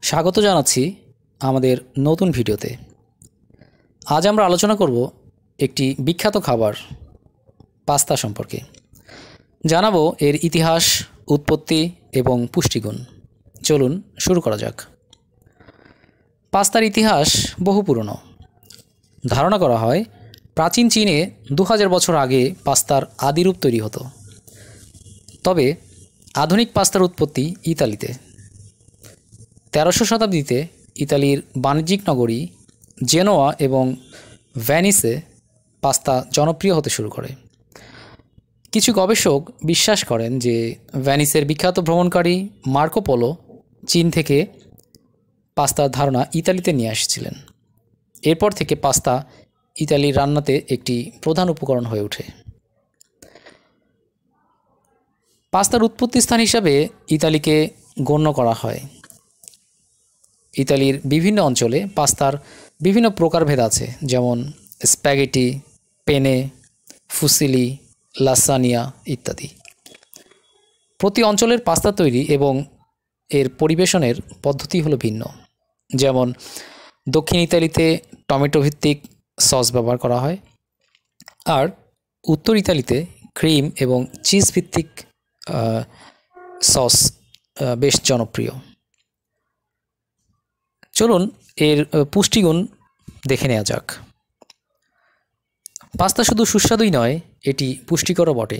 স্বাগত জানাচ্ছি আমাদের নতুন ভিডিওতে। আজ আমরা আলোচনা করব একটি বিখ্যাত খাবার পাস্তা সম্পর্কে। জানাবো এর ইতিহাস, উৎপত্তি এবং পুষ্টিগুণ। চলুন শুরু করা যাক। পাস্তার ইতিহাস বহু পুরনো। ধারণা করা হয় প্রাচীন চীনে 2000 বছর আগে পাস্তার আদিরূপ তৈরি হতো। তবে আধুনিক পাস্তার উৎপত্তি ইতালিতে। 1300 শতাব্দীতে ইতালির বাণিজ্যিক নগরী জেনোয়া এবং ভেনিসে পাস্তা জনপ্রিয় হতে শুরু করে। কিছু গবেষক বিশ্বাস করেন যে ভেনিসের বিখ্যাত ভ্রমণকারী মার্কো পোলো চীন থেকে পাস্তার ধারণা ইতালিতে নিয়ে এসেছিলেন। এরপর থেকে পাস্তা ইতালির রান্নাতে একটি প্রধান উপকরণ হয়ে ওঠে। পাস্তার উৎপত্তি স্থান হিসাবে ইতালিকে গণ্য করা হয়। ইতালির বিভিন্ন অঞ্চলে পাস্তার বিভিন্ন প্রকারভেদ আছে, যেমন স্প্যাগেটি, পেনে, ফুসিলি, লাসানিয়া ইত্যাদি। প্রতি অঞ্চলের পাস্তা তৈরি এবং এর পরিবেশনের পদ্ধতি হলো ভিন্ন। যেমন দক্ষিণ ইতালিতে টমেটো ভিত্তিক সস ব্যবহার করা হয়, আর উত্তর ইতালিতে ক্রিম এবং চিজ ভিত্তিক সস বেশ জনপ্রিয়। চলুন এর পুষ্টিগুণ দেখে নেওয়া যাক। পাস্তা শুধু সুস্বাদুই নয়, এটি পুষ্টিকরও বটে।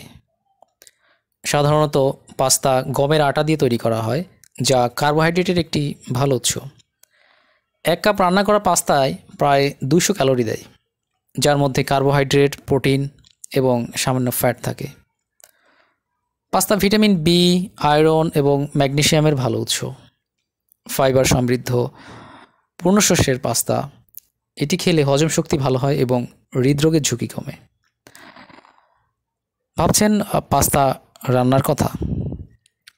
সাধারণত পাস্তা গমের আটা দিয়ে তৈরি করা হয়, যা কার্বোহাইড্রেটের একটি ভালো উৎস। 1 কাপ রান্না করা পাস্তায় প্রায় 200 ক্যালোরি দেয়, যার মধ্যে কার্বোহাইড্রেট, প্রোটিন এবং সামান্য ফ্যাট থাকে। পাস্তা ভিটামিন বি, আয়রন এবং ম্যাগনেসিয়ামের ভালো উৎস। ফাইবার সমৃদ্ধ পূর্ণশস্যের পাস্তা, এটি খেলে হজম শক্তি ভালো হয় এবং হৃদরোগের ঝুঁকি কমে। ভাবছেন পাস্তা রান্নার কথা?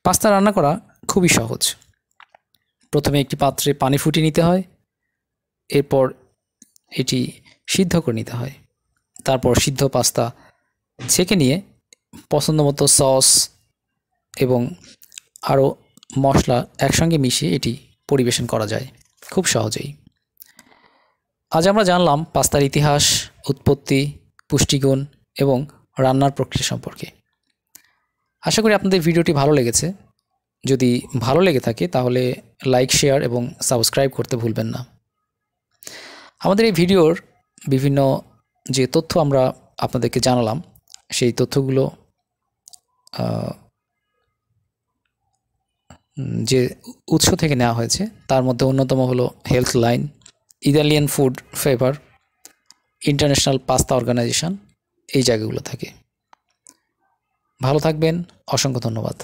পাস্তা রান্না করা খুবই সহজ। প্রথমে একটি পাত্রে পানি ফুটিয়ে নিতে হয়, এরপর এটি সিদ্ধ করে নিতে হয়। তারপর সিদ্ধ পাস্তা ছেঁকে নিয়ে পছন্দমতো সস এবং আরও মশলা একসঙ্গে মিশিয়ে এটি পরিবেশন করা যায় খুব সহজেই। আজ আমরা জানলাম পাস্তার ইতিহাস, উৎপত্তি, পুষ্টিগুণ এবং রান্নার প্রক্রিয়া সম্পর্কে। আশা করি আপনাদের ভিডিওটি ভালো লেগেছে। যদি ভালো লেগে থাকে তাহলে লাইক, শেয়ার এবং সাবস্ক্রাইব করতে ভুলবেন না। আমাদের এই ভিডিওর বিভিন্ন যে তথ্য আমরা আপনাদেরকে জানালাম, সেই তথ্যগুলো যে উৎস থেকে নেওয়া হয়েছে তার মধ্যে অন্যতম হলো health line, Italian food favour, international pasta organisation, এই জায়গাগুলো থাকে। ভালো থাকবেন, অসংখ্য ধন্যবাদ।